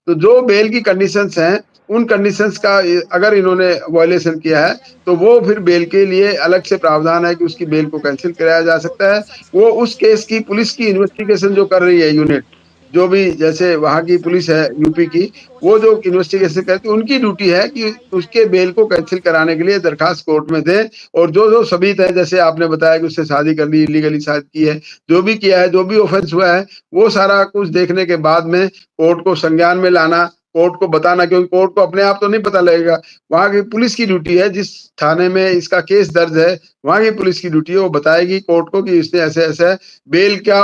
तो जो बेल की कंडीशंस हैं, उन कंडीशंस का अगर इन्होंने वायलेशन किया है, तो वो फिर बेल के लिए अलग से प्रावधान है कि उसकी बेल को कैंसल कराया जा सकता है। वो उस केस की पुलिस की इन्वेस्टिगेशन जो कर रही है यूनिट, जो भी जैसे वहाँ की पुलिस है यूपी की, वो जो इन्वेस्टिगेशन करती है, उनकी ड्यूटी है कि उसके बेल को कैंसल कराने के लिए दरखास्त कोर्ट में दें। और जो-जो सबूत है, जैसे आपने बताया कि उससे शादी कर ली, इल्लीगली शादी की है, जो भी किया है, जो भी ऑफेंस हुआ है, वो सारा कुछ देखने के बाद में कोर्ट को संज्ञान में लाना, कोर्ट को बताना, क्योंकि कोर्ट को अपने आप तो नहीं पता लगेगा। वहाँ की पुलिस की ड्यूटी है, जिस थाने में इसका केस दर्ज है, वहाँ की पुलिस की ड्यूटी है, वो बताएगी कोर्ट को कि इसने ऐसे-ऐसे बेल का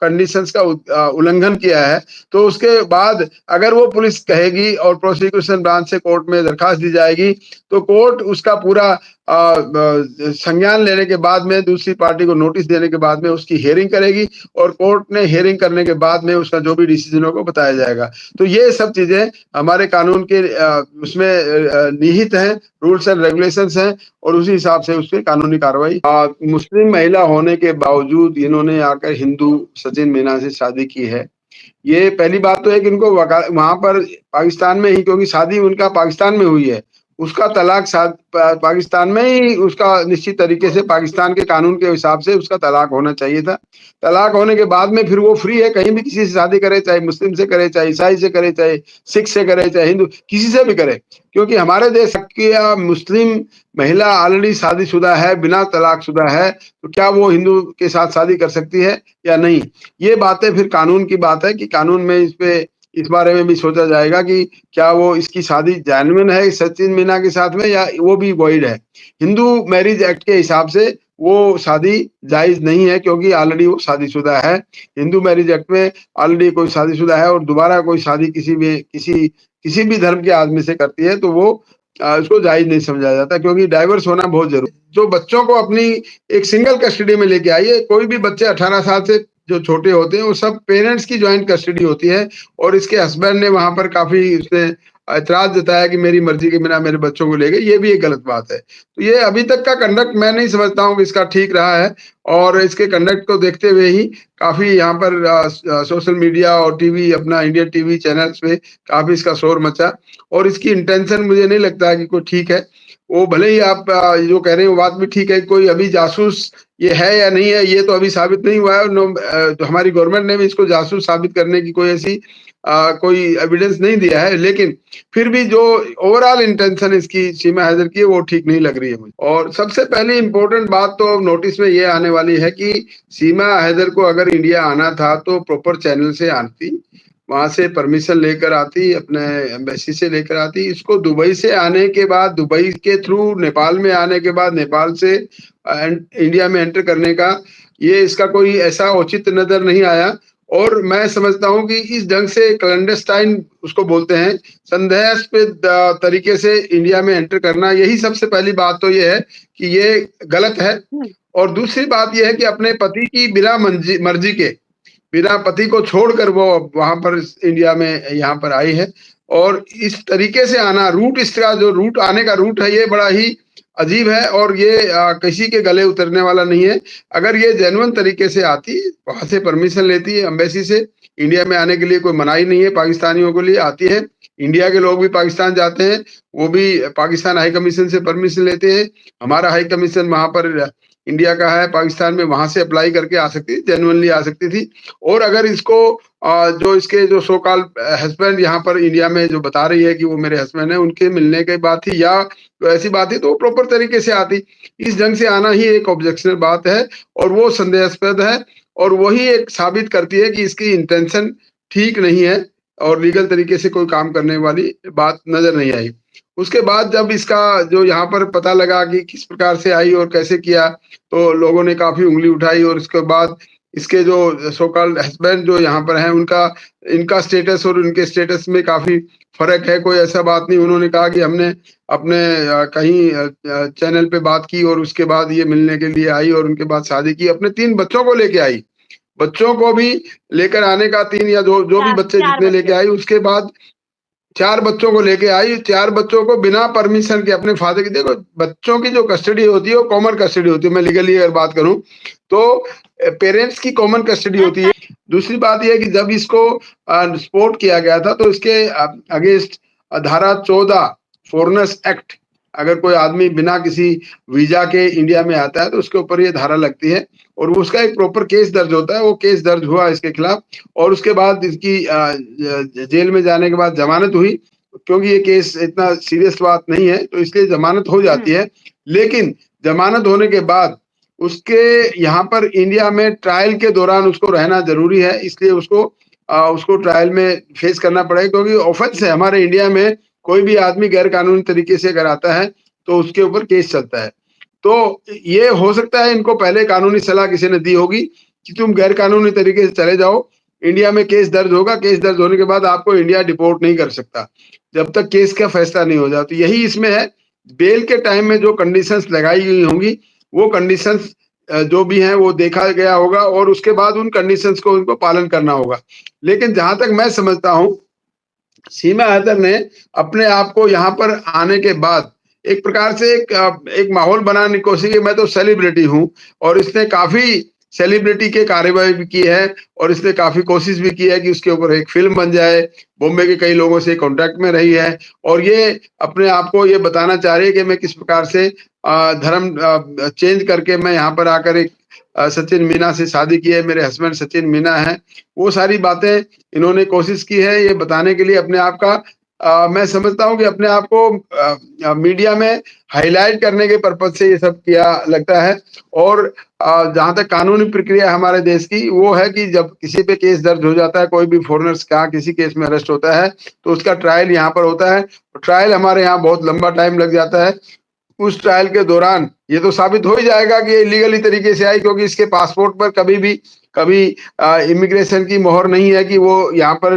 कंडीशंस का उल्लंघन किया है। तो उसके बाद अगर वो पुलिस कहेगी और प्रोसिक्यूशन ब्रांच से कोर्ट में दरखास्त दी जाएगी, तो कोर्ट उसका पूरा संज्ञान लेने के बाद में, दूसरी पार्टी को नोटिस देने के बाद में उसकी हियरिंग करेगी, और कोर्ट ने हियरिंग करने के बाद में उसका जो भी डिसीजन होगा बताया जाएगा। तो ये सब चीजें हमारे कानून के उसमें निहित हैं, रूल्स एंड रेगुलेशंस हैं, और उसी हिसाब से उस पे कानूनी कार्रवाई। मुस्लिम महिला होने के बावजूद इन्होंने आकर हिंदू सचिन मीना से शादी की है। ये पहली बात तो है कि इनको वहाँ पर पाकिस्तान में ही, क्योंकि शादी उनका पाकिस्तान में हुई है, उसका तलाक पाकिस्तान में ही, उसका निश्चित तरीके से पाकिस्तान के कानून के हिसाब से उसका तलाक होना चाहिए था। तलाक होने के बाद में फिर वो फ्री है, कहीं भी किसी से शादी करे, चाहे मुस्लिम से करे, चाहे ईसाई से करे, चाहे सिख से करे, चाहे हिंदू, किसी से भी करे। क्योंकि हमारे देश की मुस्लिम महिला ऑलरेडी शादीशुदा है, बिना तलाकशुदा है, तो क्या वो हिंदू के साथ शादी कर सकती है या नहीं? ये बातें फिर कानून की बात है कि कानून में इस बारे में भी सोचा जाएगा कि क्या वो इसकी शादी जेन्युइन है सचिन मीना के साथ में, या वो भी वॉइड है। हिंदू मैरिज एक्ट के हिसाब से वो शादी जायज नहीं है, क्योंकि ऑलरेडी वो शादीशुदा है। हिंदू मैरिज एक्ट में ऑलरेडी कोई शादीशुदा है और दोबारा कोई शादी किसी भी धर्म के आदमी से करती है, तो वो उसको जायज नहीं समझा जाता, क्योंकि डाइवर्स होना बहुत जरूरी। जो बच्चों को अपनी एक सिंगल कस्टडी में लेके आई है, कोई भी बच्चे 18 साल से जो छोटे होते हैं, वो सब पेरेंट्स की ज्वाइंट कस्टडी होती है। और इसके हस्बैंड ने वहां पर काफी उसने ऐतराज जताया कि मेरी मर्जी के बिना मेरे बच्चों को ले गए, ये भी एक गलत बात है। तो ये अभी तक का कंडक्ट मैं नहीं समझता हूँ कि इसका ठीक रहा है, और इसके कंडक्ट को देखते हुए ही काफी यहाँ पर सोशल मीडिया और टीवी, अपना इंडियन टीवी चैनल्स पे काफी इसका शोर मचा, और इसकी इंटेंशन मुझे नहीं लगता है कि कोई ठीक है। वो भले ही आप जो कह रहे हैं वो बात भी ठीक है, कोई अभी जासूस ये है या नहीं है, ये तो अभी साबित नहीं हुआ है, और तो हमारी गवर्नमेंट ने भी इसको जासूस साबित करने की कोई ऐसी कोई एविडेंस नहीं दिया है। लेकिन फिर भी जो ओवरऑल इंटेंशन इसकी सीमा हैदर की है, वो ठीक नहीं लग रही है मुझे। और सबसे पहली इंपॉर्टेंट बात तो नोटिस में ये आने वाली है कि सीमा हैदर को अगर इंडिया आना था तो प्रॉपर चैनल से आती, वहां से परमिशन लेकर आती, अपने एम्बेसी से लेकर आती। इसको दुबई से आने के बाद, दुबई के थ्रू नेपाल में आने के बाद, नेपाल से इंडिया में एंटर करने का ये इसका कोई ऐसा औचित्य नजर नहीं आया। और मैं समझता हूं कि इस ढंग से क्लैंडस्टाइन उसको बोलते हैं, संदेहास्पद तरीके से इंडिया में एंटर करना, यही सबसे पहली बात तो ये है कि ये गलत है। और दूसरी बात यह है कि अपने पति की बिना मर्जी के, बिना पति को छोड़कर वो वहां पर इंडिया में यहाँ पर आई है। और इस तरीके से आना, रूट इसका जो रूट आने का रूट है, ये बड़ा ही अजीब है, और ये किसी के गले उतरने वाला नहीं है। अगर ये जेन्युइन तरीके से आती, वहां से परमिशन लेती है एम्बेसी से, इंडिया में आने के लिए कोई मनाही नहीं है पाकिस्तानियों के लिए, आती है। इंडिया के लोग भी पाकिस्तान जाते हैं, वो भी पाकिस्तान हाई कमीशन से परमिशन लेते हैं। हमारा हाई कमीशन वहां पर इंडिया का है पाकिस्तान में, वहां से अप्लाई करके आ सकती थी, जेन्युइनली आ सकती थी। और अगर इसको जो इसके जो सो कॉल हस्बैंड यहाँ पर इंडिया में जो बता रही है कि वो मेरे हस्बैंड है, उनके मिलने की बात थी या तो ऐसी बात थी, तो वो प्रॉपर तरीके से आती। इस ढंग से आना ही एक ऑब्जेक्शनल बात है, और वो संदेहास्पद है, और वही एक साबित करती है कि इसकी इंटेंशन ठीक नहीं है, और लीगल तरीके से कोई काम करने वाली बात नजर नहीं आई। उसके बाद जब इसका जो यहाँ पर पता लगा कि किस प्रकार से आई और कैसे किया, तो लोगों ने काफी उंगली उठाई। और इसके बाद इसके जो सो कॉल्ड हस्बैंड जो यहाँ पर हैं, उनका इनका स्टेटस और उनके स्टेटस में काफी फर्क है। कोई ऐसा बात नहीं, उन्होंने कहा कि हमने अपने कहीं चैनल पे बात की और उसके बाद ये मिलने के लिए आई, और उनके बाद शादी की, अपने 3 बच्चों को लेके आई। बच्चों को भी लेकर आने का 3 या जो जो भी बच्चे जितने लेके आई, उसके बाद 4 बच्चों को लेके आई, 4 बच्चों को बिना परमिशन के अपने फादर की, देखो बच्चों की जो कस्टडी होती है वो कॉमन कस्टडी होती है, मैं लीगली अगर बात करूं तो पेरेंट्स की कॉमन कस्टडी होती है। दूसरी बात यह है कि जब इसको स्पोर्ट किया गया था तो इसके अगेंस्ट धारा 14 फॉरेनर्स एक्ट, अगर कोई आदमी बिना किसी वीजा के इंडिया में आता है तो उसके ऊपर ये धारा लगती है और उसका एक प्रॉपर केस दर्ज होता है। वो केस दर्ज हुआ इसके खिलाफ और उसके बाद इसकी जेल में जाने के बाद जमानत हुई, क्योंकि ये केस इतना सीरियस बात नहीं है तो इसलिए जमानत हो जाती है। लेकिन जमानत होने के बाद उसके यहाँ पर इंडिया में ट्रायल के दौरान उसको रहना जरूरी है, इसलिए उसको ट्रायल में फेस करना पड़ेगा, क्योंकि ऑफेंस है हमारे इंडिया में। कोई भी आदमी गैर कानूनी तरीके से अगर आता है तो उसके ऊपर केस चलता है। तो ये हो सकता है इनको पहले कानूनी सलाह किसी ने दी होगी कि तुम गैर कानूनी तरीके से चले जाओ, इंडिया में केस दर्ज होगा, केस दर्ज होने के बाद आपको इंडिया डिपोर्ट नहीं कर सकता जब तक केस का फैसला नहीं हो जाता। तो यही इसमें है, बेल के टाइम में जो कंडीशंस लगाई गई होंगी वो कंडीशंस जो भी हैं वो देखा गया होगा और उसके बाद उन कंडीशंस को उनको पालन करना होगा। लेकिन जहां तक मैं समझता हूं, सीमा हैदर ने अपने आप को यहाँ पर आने के बाद एक प्रकार से एक माहौल बनाने की कोशिश की, मैं तो सेलिब्रिटी हूँ, और इसने काफी सेलिब्रिटी के कार्यवाही भी की है और इसने काफी कोशिश भी की है कि उसके ऊपर एक फिल्म बन जाए। बॉम्बे के कई लोगों से कांटेक्ट में रही है और ये अपने आप को ये बताना चाह रही है कि मैं किस प्रकार से धर्म चेंज करके मैं यहाँ पर आकर एक सचिन मीना से शादी की है, मेरे हस्बैंड सचिन मीना है। वो सारी बातें इन्होंने कोशिश की है ये बताने के लिए अपने आप का, मैं समझता हूँ कि अपने आप को मीडिया में हाईलाइट करने के पर्पज से ये सब किया लगता है। और जहां तक कानूनी प्रक्रिया हमारे देश की वो है कि जब किसी पे केस दर्ज हो जाता है, कोई भी फॉरेनर्स का किसी केस में अरेस्ट होता है तो उसका ट्रायल यहाँ पर होता है। ट्रायल हमारे यहाँ बहुत लंबा टाइम लग जाता है। उस ट्रायल के दौरान ये तो साबित हो ही जाएगा कि ये इलीगली तरीके से आई, क्योंकि इसके पासपोर्ट पर कभी इमिग्रेशन की मोहर नहीं है कि वो यहाँ पर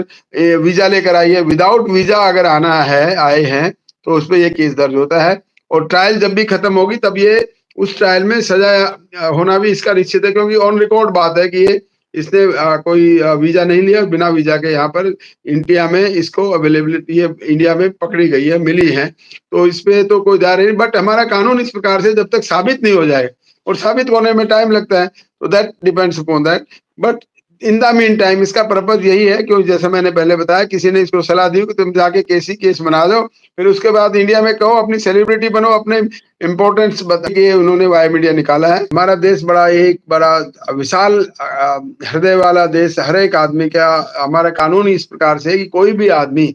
वीजा लेकर आई है। विदाउट वीजा अगर आए हैं तो उस पर ये केस दर्ज होता है और ट्रायल जब भी खत्म होगी तब ये उस ट्रायल में सजा होना भी इसका निश्चित है, क्योंकि ऑन रिकॉर्ड बात है कि ये इसने कोई वीजा नहीं लिया, बिना वीजा के यहाँ पर इंडिया में इसको अवेलेबिलिटी है, इंडिया में पकड़ी गई है, मिली है। तो इस पे तो कोई दायर नहीं, बट हमारा कानून इस प्रकार से जब तक साबित नहीं हो जाए, और साबित होने में टाइम लगता है, तो that depends upon that. But in the mean time इसका पर्पज यही है, क्योंकि जैसे मैंने पहले बताया, किसी ने इसको सलाह दी कि तुम जाके केस बना दो, फिर उसके बाद इंडिया में कहो, अपनी सेलिब्रिटी बनो, अपने इम्पोर्टेंस बता के उन्होंने वाई मीडिया निकाला है। हमारा देश बड़ा विशाल हृदय वाला देश, हर एक आदमी का, हमारा कानून इस प्रकार से कि कोई भी आदमी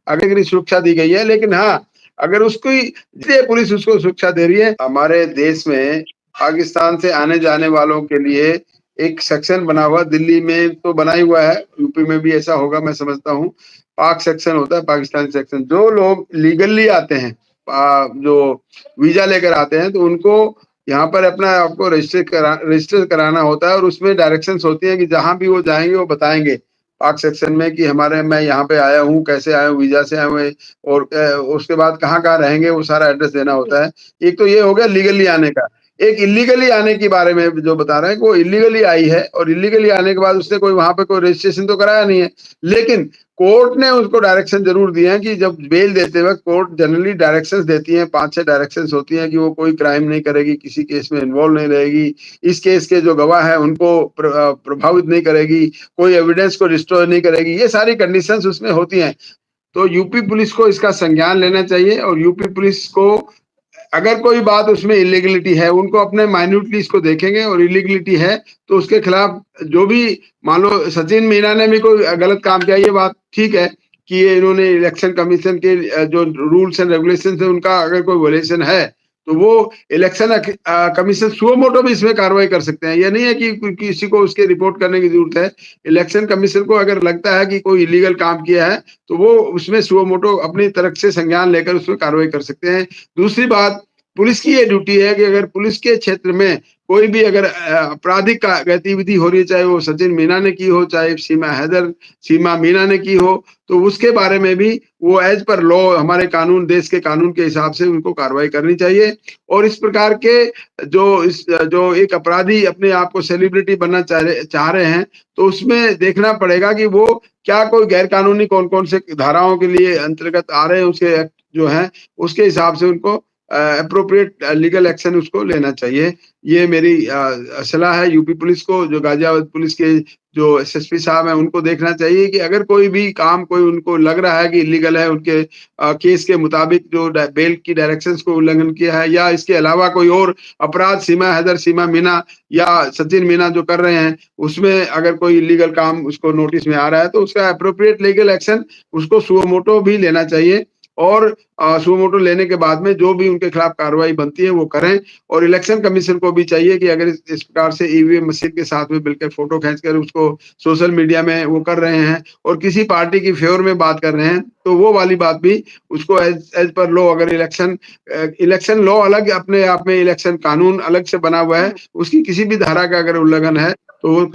अगर सुरक्षा दी गई है, लेकिन हाँ अगर उसकी पुलिस उसको सुरक्षा दे रही है। हमारे देश में पाकिस्तान से आने जाने वालों के लिए एक सेक्शन बना हुआ, दिल्ली में तो बना ही हुआ है, यूपी में भी ऐसा होगा मैं समझता हूँ। पाक सेक्शन होता है, पाकिस्तान सेक्शन। जो लोग लीगली आते हैं, जो वीजा लेकर आते हैं, तो उनको यहाँ पर अपना आपको रजिस्टर कराना होता है और उसमें डायरेक्शंस होती हैं कि जहां भी वो जाएंगे वो बताएंगे पाक सेक्शन में कि मैं यहाँ पे आया हूँ, कैसे आया हूँ, वीजा से आया हूँ, और उसके बाद कहाँ कहाँ रहेंगे वो सारा एड्रेस देना होता है। एक तो ये हो गया लीगली आने का। एक इलीगली आने के बारे में जो बता रहे हैं, वो इलीगली आई है और इलीगली आने के बाद उसने कोई वहां पे कोई रजिस्ट्रेशन तो कराया नहीं है, लेकिन कोर्ट ने उसको डायरेक्शन जरूर दिए हैं कि जब बेल देते वक्त कोर्ट जनरली डायरेक्शंस देती है, 5-6 डायरेक्शंस होती हैं कि वो कोई क्राइम नहीं करेगी, किसी केस में इन्वॉल्व नहीं रहेगी, इस केस के जो गवाह है उनको प्रभावित नहीं करेगी, कोई एविडेंस को डिस्ट्रॉय नहीं करेगी, ये सारी कंडीशंस उसमें होती हैं। तो यूपी पुलिस को इसका संज्ञान लेना चाहिए और यूपी पुलिस को अगर कोई बात उसमें इलीगलिटी है, उनको अपने माइन्यूटली इसको देखेंगे, और इलीगलिटी है तो उसके खिलाफ जो भी, मान लो सचिन मीना ने भी कोई गलत काम किया, ये बात ठीक है कि ये इन्होंने इलेक्शन कमीशन के जो रूल्स एंड रेगुलेशन है उनका अगर कोई वायलेशन है तो वो इलेक्शन कमीशन सुओ मोटो भी इसमें कार्रवाई कर सकते हैं। यह नहीं है कि किसी को उसके रिपोर्ट करने की जरूरत है। इलेक्शन कमीशन को अगर लगता है कि कोई इलीगल काम किया है तो वो उसमें सुओ मोटो अपनी तरफ से संज्ञान लेकर उसमें कार्रवाई कर सकते हैं। दूसरी बात, पुलिस की ये ड्यूटी है कि अगर पुलिस के क्षेत्र में कोई भी अगर आपराधिक गतिविधि हो रही है, चाहे वो सचिन मीना ने की हो, चाहे सीमा मीना ने की हो, तो उसके बारे में भी वो एज़ पर लॉ हमारे कानून, देश के कानून के हिसाब से उनको कार्रवाई करनी चाहिए। और इस प्रकार के जो एक अपराधी अपने आप को सेलिब्रिटी बनना चाह रहे हैं, तो उसमें देखना पड़ेगा कि वो क्या कोई गैर कानूनी कौन-कौन से धाराओं के लिए अंतर्गत आ रहे हैं, उसके एक्ट जो हैं, उसके हिसाब से उनको एप्रोप्रिएट लीगल एक्शन उसको लेना चाहिए। ये मेरी सलाह है यूपी पुलिस को, जो गाज़ियाबाद पुलिस के जो एसएसपी साहब हैं, उनको देखना चाहिए कि अगर कोई भी काम कोई उनको लग रहा है कि इल्लीगल है, उनके केस के मुताबिक जो बेल की डायरेक्शंस को उल्लंघन किया है, या इसके अलावा कोई और अपराध सीमा मीना या सचिन मीना जो कर रहे हैं, उसमें अगर कोई इल्लीगल काम उसको नोटिस में आ रहा है, तो उसका एप्रोप्रिएट लीगल एक्शन उसको सुओ मोटो भी लेना चाहिए। और सुओ मोटो लेने के बाद में जो भी उनके खिलाफ कार्रवाई बनती है वो करें। और इलेक्शन कमीशन को भी चाहिए कि अगर इस प्रकार से ईवीएम मशीन के साथ में बिल्कुल फोटो खींचकर उसको सोशल मीडिया में वो कर रहे हैं और किसी पार्टी की फेवर में बात कर रहे हैं, तो वो वाली बात भी उसको एज पर लॉ, अगर इलेक्शन लॉ अलग अपने आप में, इलेक्शन कानून अलग से बना हुआ है, उसकी किसी भी धारा का अगर उल्लंघन है तो वो